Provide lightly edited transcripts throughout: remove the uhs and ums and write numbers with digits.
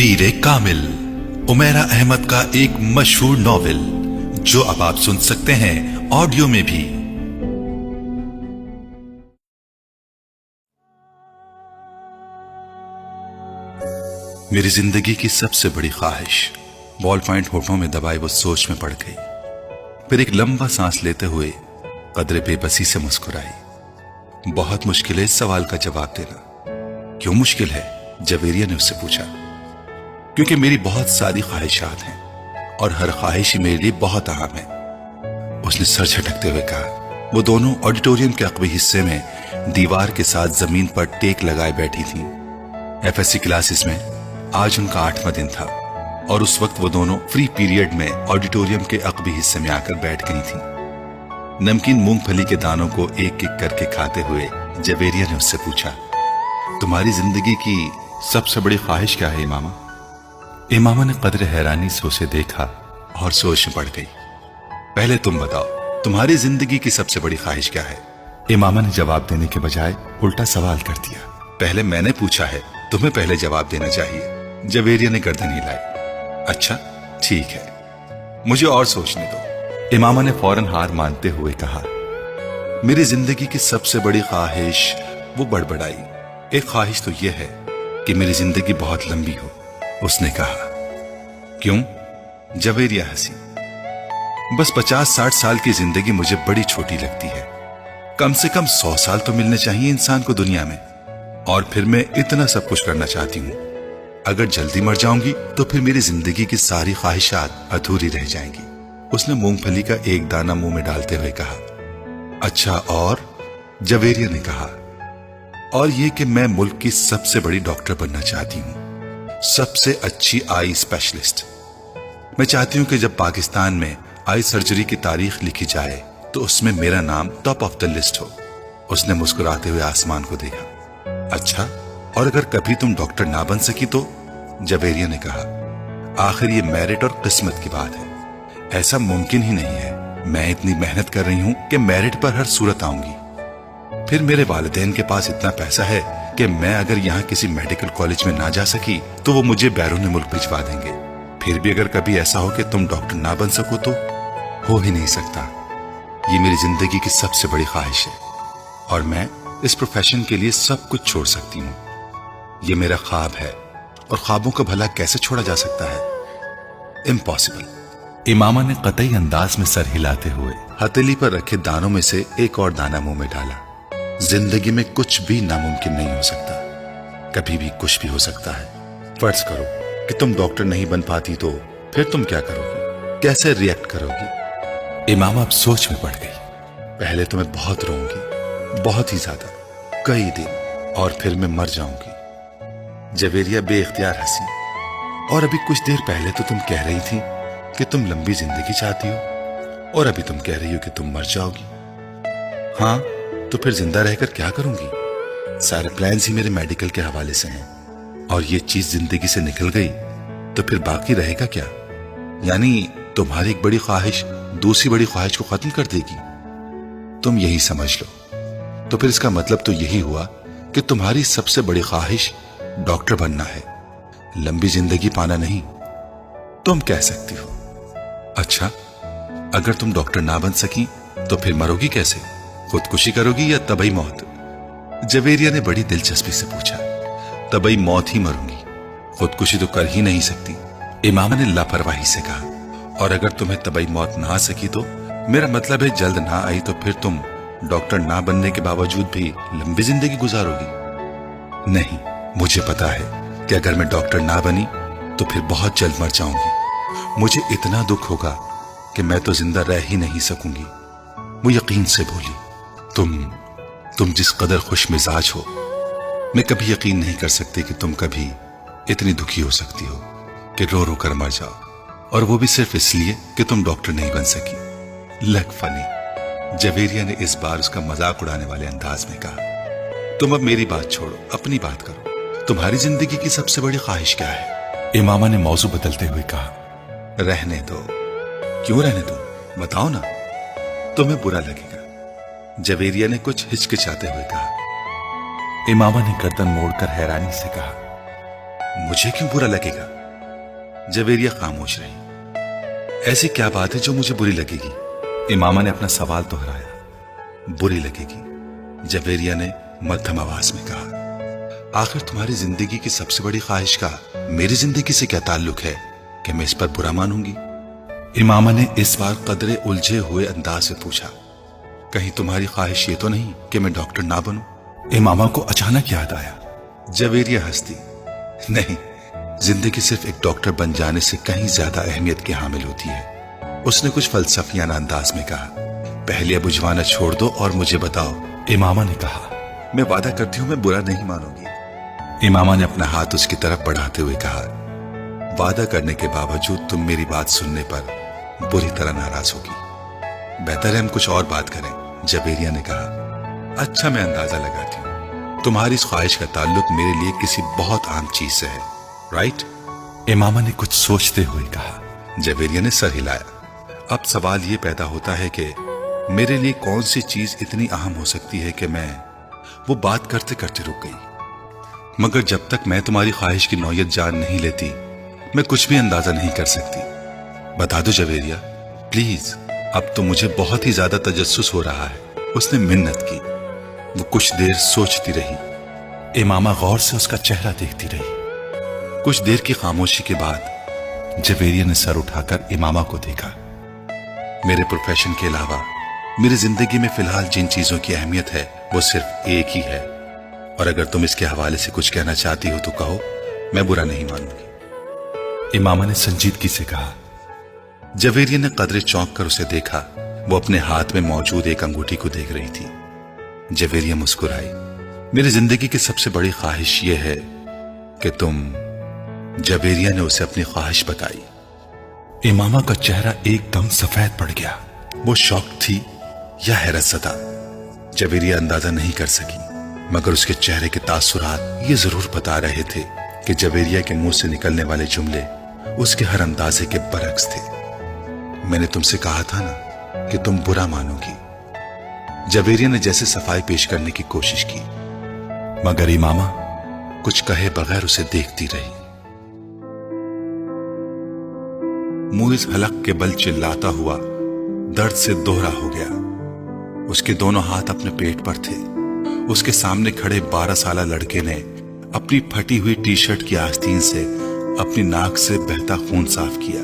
हीरे कामिल, उमैरा अहमद का एक मशहूर नॉवेल जो अब आप सुन सकते हैं ऑडियो में भी। मेरी जिंदगी की सबसे बड़ी ख्वाहिश बॉल पॉइंट होठों में दबाए वो सोच में पड़ गई। फिर एक लंबा सांस लेते हुए कदरे बेबसी से मुस्कुराई। बहुत मुश्किल है इस सवाल का जवाब देना। क्यों मुश्किल है? जवेरिया ने उससे पूछा। क्योंकि मेरी बहुत सारी ख्वाहिशात हैं और हर ख्वाहिश ही मेरे लिए बहुत अहम है, उसने सर झटकते हुए कहा। वो दोनों ऑडिटोरियम के अकबी हिस्से में दीवार के साथ जमीन पर टेक लगाए बैठी थीं। एफएससी क्लासेस में आज उनका 8वां दिन था और उस वक्त वो दोनों फ्री पीरियड में ऑडिटोरियम के अकबी हिस्से में आकर बैठ गई थीं। नमकीन मूंगफली के दानों को एक एक करके खाते हुए जवेरिया ने उससे पूछा, तुम्हारी जिंदगी की सबसे बड़ी ख्वाहिश क्या है इमामा? इमामा ने कदरे हैरानी से उसे देखा और सोच में पड़ गई। पहले तुम बताओ, तुम्हारी जिंदगी की सबसे बड़ी ख्वाहिश क्या है? इमामा ने जवाब देने के बजाय उल्टा सवाल कर दिया। पहले मैंने पूछा है, तुम्हें पहले जवाब देना चाहिए। जवेरिया ने गर्दन हिलाई। अच्छा ठीक है, मुझे और सोचने दो। इमामा ने फौरन हार मानते हुए कहा, मेरी जिंदगी की सबसे बड़ी ख्वाहिश, वो बड़बड़ाई। एक ख्वाहिश तो यह है कि मेरी जिंदगी बहुत लंबी हो, उसने कहा। क्यों? जवेरिया हंसी। बस 50-60 साल की जिंदगी मुझे बड़ी छोटी लगती है। कम से कम 100 साल तो मिलने चाहिए इंसान को दुनिया में, और फिर मैं इतना सब कुछ करना चाहती हूँ। अगर जल्दी मर जाऊंगी तो फिर मेरी जिंदगी की सारी ख्वाहिशात अधूरी रह जाएंगी। उसने मूंगफली का एक दाना मुंह में डालते हुए कहा। अच्छा और? जवेरिया ने कहा। और ये कि मैं मुल्क की सबसे बड़ी डॉक्टर बनना चाहती हूँ, सबसे अच्छी आई स्पेशलिस्ट। मैं चाहती हूँ कि जब पाकिस्तान में आई सर्जरी की तारीख लिखी जाए तो उसमें मेरा नाम टॉप ऑफ द लिस्ट हो। उसने मुस्कुराते हुए आसमान को देखा। अच्छा, और अगर कभी तुम डॉक्टर ना बन सकी तो? जवेरिया ने कहा। आखिर ये मेरिट और किस्मत की बात है, ऐसा मुमकिन ही नहीं है। मैं इतनी मेहनत कर रही हूँ कि मेरिट पर हर सूरत आऊंगी। फिर मेरे वालिदैन के पास इतना पैसा है कि मैं अगर यहाँ किसी मेडिकल कॉलेज में ना जा सकी तो वो मुझे बैरून मुल्क भिजवा देंगे। फिर भी अगर कभी ऐसा हो कि तुम डॉक्टर ना बन सको तो? हो ही नहीं सकता। ये मेरी जिंदगी की सबसे बड़ी ख्वाहिश है और मैं इस प्रोफेशन के लिए सब कुछ छोड़ सकती हूँ। ये मेरा ख्वाब है और ख्वाबों का भला कैसे छोड़ा जा सकता है? इम्पॉसिबल। इमामा ने कतई अंदाज में सर हिलाते हुए हथेली पर रखे दानों में से एक और दाना मुंह में डाला। जिंदगी में कुछ भी नामुमकिन नहीं हो सकता, कभी भी कुछ भी हो सकता है। फर्ज करो कि तुम डॉक्टर नहीं बन पाती तो फिर तुम क्या करोगी? कैसे रिएक्ट करोगी? इमामा अब सोच में पड़ गई। पहले तो मैं बहुत रोऊंगी, बहुत ही ज्यादा, कई दिन, और फिर मैं मर जाऊंगी। जवेरिया बेइख्तियार हंसी। और अभी कुछ देर पहले तो तुम कह रही थी कि तुम लंबी जिंदगी चाहती हो, और अभी तुम कह रही हो कि तुम मर जाओगी। हाँ, तो फिर जिंदा रहकर क्या करूंगी? सारे प्लान्स ही मेरे मेडिकल के हवाले से हैं, और ये चीज जिंदगी से निकल गई तो फिर बाकी रहेगा क्या? यानी तुम्हारी एक बड़ी ख्वाहिश दूसरी बड़ी ख्वाहिश को खत्म कर देगी। तुम यही समझ लो। तो फिर इसका मतलब तो यही हुआ कि तुम्हारी सबसे बड़ी ख्वाहिश डॉक्टर बनना है, लंबी जिंदगी पाना नहीं। तुम कह सकती हो। अच्छा, अगर तुम डॉक्टर ना बन सकी तो फिर मरोगी कैसे? खुदकुशी करोगी या तबई मौत? जवेरिया ने बड़ी दिलचस्पी से पूछा। तबई मौत ही मरूंगी, खुदकुशी तो कर ही नहीं सकती, इमामा ने लापरवाही से कहा। और अगर तुम्हें तबई मौत ना आ सकी तो? मेरा मतलब है जल्द ना आई तो फिर तुम डॉक्टर ना बनने के बावजूद भी लंबी जिंदगी गुजारोगी? नहीं, मुझे पता है कि अगर मैं डॉक्टर ना बनी तो फिर बहुत जल्द मर जाऊंगी। मुझे इतना दुख होगा कि मैं तो जिंदा रह ही नहीं सकूंगी। वो यकीन से बोली। तुम जिस कदर खुश मिजाज हो, मैं कभी यकीन नहीं कर सकती कि तुम कभी इतनी दुखी हो सकती हो कि रो रो कर मर जाओ, और वो भी सिर्फ इसलिए कि तुम डॉक्टर नहीं बन सकी। लग फनी। जवेरिया ने इस बार उसका मजाक उड़ाने वाले अंदाज में कहा। तुम अब मेरी बात छोड़ो, अपनी बात करो। तुम्हारी जिंदगी की सबसे बड़ी ख्वाहिश क्या है? इमामा ने मौजू बदलते हुए कहा। रहने दो। क्यों रहने दो? बताओ ना, तुम्हें बुरा लगेगा। जवेरिया ने कुछ हिचकिचाते हुए कहा। इमामा ने गर्दन मोड़कर हैरानी से कहा, मुझे क्यों बुरा लगेगा? जवेरिया खामोश रही। ऐसी क्या बात है जो मुझे बुरी लगेगी? इमामा ने अपना सवाल दोहराया। बुरी लगेगी, जवेरिया ने मध्यम आवाज में कहा। आखिर तुम्हारी जिंदगी की सबसे बड़ी ख्वाहिश का मेरी जिंदगी से क्या ताल्लुक है कि मैं इस पर बुरा मानूंगी? इमामा ने इस बार कदरे उलझे हुए अंदाज से पूछा। कहीं तुम्हारी ख्वाहिश ये तो नहीं कि मैं डॉक्टर ना बनूं? इमामा को अचानक याद आया। जवेरिया हंसती। नहीं, जिंदगी सिर्फ एक डॉक्टर बन जाने से कहीं ज्यादा अहमियत की हामिल होती है। उसने कुछ फलसफियाना अंदाज में कहा। पहले बुझवाना छोड़ दो और मुझे बताओ। इमामा ने कहा। मैं वादा करती हूं मैं बुरा नहीं मानूंगी। इमामा ने अपना हाथ उसकी तरफ बढ़ाते हुए कहा। वादा करने के बावजूद तुम मेरी बात सुनने पर बुरी तरह नाराज होगी। बेहतर है हम कुछ और बात करें, जवेरिया ने कहा। अच्छा, मैं अंदाजा लगाती हूँ तुम्हारी इस ख्वाहिश का ताल्लुक मेरे लिए किसी बहुत आम चीज से है, राइट? इमामा ने कुछ सोचते हुए कहा। जवेरिया ने सर हिलाया। अब सवाल ये पैदा होता है कि मेरे लिए कौन सी चीज इतनी अहम हो सकती है कि मैं वो बात करते करते रुक गई। मगर जब तक मैं तुम्हारी ख्वाहिश की नौयत जान नहीं लेती मैं कुछ भी अंदाजा नहीं कर सकती। बता दो जवेरिया, प्लीज। अब तो मुझे बहुत ही ज्यादा तजस्सुस हो रहा है। उसने मिन्नत की। वो कुछ देर सोचती रही। इमामा गौर से उसका चेहरा देखती रही। कुछ देर की खामोशी के बाद जवेरिया ने सर उठाकर इमामा को देखा। मेरे प्रोफेशन के अलावा मेरी जिंदगी में फिलहाल जिन चीजों की अहमियत है वो सिर्फ एक ही है, और अगर तुम इसके हवाले से कुछ कहना चाहती हो तो कहो, मैं बुरा नहीं मानूंगी। इमामा ने संजीदगी से कहा। जवेरिया ने कदरे चौंक कर उसे देखा। वो अपने हाथ में मौजूद एक अंगूठी को देख रही थी। जवेरिया मुस्कुराई। मेरी जिंदगी की सबसे बड़ी ख्वाहिश ये है कि तुम। जवेरिया ने उसे अपनी ख्वाहिश बताई। इमामा का चेहरा एकदम सफेद पड़ गया। वो शौक थी या हैरत ज़दा, जवेरिया अंदाजा नहीं कर सकी, मगर उसके चेहरे के तासुरात ये जरूर बता रहे थे कि जवेरिया के मुंह से निकलने वाले जुमले उसके हर अंदाजे के बरक्स थे। मैंने तुमसे कहा था ना कि तुम बुरा मानोगी। जवेरिया ने जैसे सफाई पेश करने की कोशिश की, मगर इमामा कुछ कहे बगैर उसे देखती रही। मुइज हलक के बल चिल्लाता हुआ दर्द से दोहरा हो गया। उसके दोनों हाथ अपने पेट पर थे। उसके सामने खड़े 12 साल लड़के ने अपनी फटी हुई टी शर्ट की आस्तीन से अपनी नाक से बहता खून साफ किया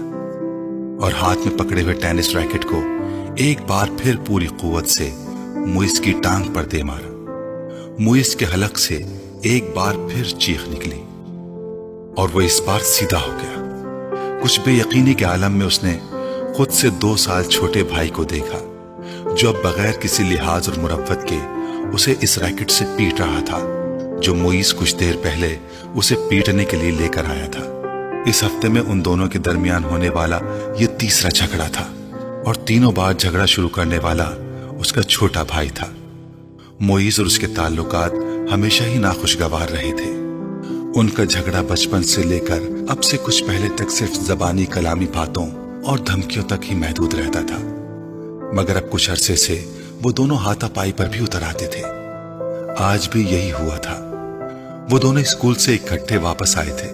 और हाथ में पकड़े हुए टेनिस रैकेट को एक बार फिर पूरी कुव्वत से मुइज की टांग पर दे मारा। मुइज के हलक से एक बार फिर चीख निकली और वो इस बार सीधा हो गया। कुछ बेयकीनी के आलम में उसने खुद से 2 साल छोटे भाई को देखा, जो अब बगैर किसी लिहाज और मुरव्वत के उसे इस रैकेट से पीट रहा था जो मुइज कुछ देर पहले उसे पीटने के लिए लेकर आया था। इस हफ्ते में उन दोनों के दरमियान होने वाला ये तीसरा झगड़ा था और तीनों बार झगड़ा शुरू करने वाला उसका छोटा भाई था। मुइज और उसके ताल्लुकात हमेशा ही नाखुशगवार रहे थे। उनका झगड़ा बचपन से लेकर अब से कुछ पहले तक सिर्फ जबानी कलामी बातों और धमकियों तक ही महदूद रहता था, मगर अब कुछ अरसे से वो दोनों हाथापाई पर भी उतर आते थे। आज भी यही हुआ था। वो दोनों स्कूल से इकट्ठे वापस आए थे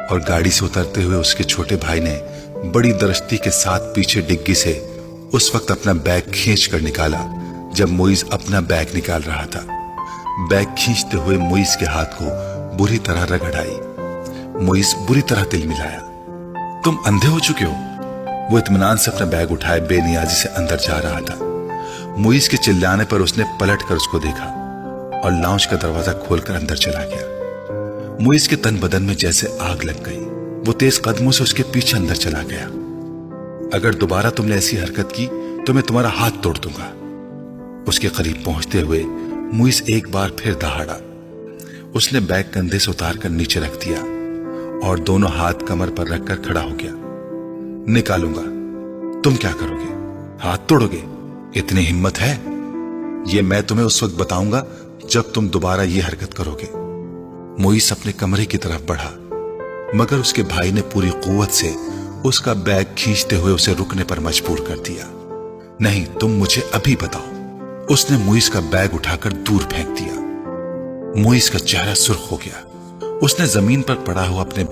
और गाड़ी से उतरते हुए उसके छोटे भाई ने बड़ी दरस्ती के साथ पीछे डिग्गी से उस वक्त अपना बैग खींच कर निकाला जब मुइज अपना बैग निकाल रहा था। बैग खींचते हुए मुइज के हाथ को बुरी तरह रगड़ आई। मुइज बुरी तरह तिल मिलाया। तुम अंधे हो चुके हो? वो इत्मीनान से अपना बैग उठाए बेनियाजी से अंदर जा रहा था। मुइज के चिल्लाने पर उसने पलट कर उसको देखा और लाउंज का दरवाजा खोलकर अंदर चला गया। मुइज के तन बदन में जैसे आग लग गई। वो तेज कदमों से उसके पीछे अंदर चला गया। अगर दोबारा तुमने ऐसी हरकत की तो मैं तुम्हारा हाथ तोड़ दूंगा। उसके करीब पहुंचते हुए मुइज एक बार फिर दहाड़ा। उसने बैग कंधे से उतार कर नीचे रख दिया और दोनों हाथ कमर पर रखकर खड़ा हो गया। निकालूंगा। तुम क्या करोगे? हाथ तोड़ोगे? इतनी हिम्मत है? ये मैं तुम्हें उस वक्त बताऊंगा जब तुम दोबारा ये हरकत करोगे। मुइज अपने कमरे की तरफ बढ़ा, मगर उसके भाई ने पूरी कुव्वत से उसका बैग खींचते हुए उसे रुकने पर मजबूर कर दिया। नहीं, तुम मुझे अभी बताओ। उसने मुइज का बैग उठाकर दूर फेंक दिया। मुइज का चेहरा सुर्ख हो गया। اس نے زمین پر پڑا ہوا اپنے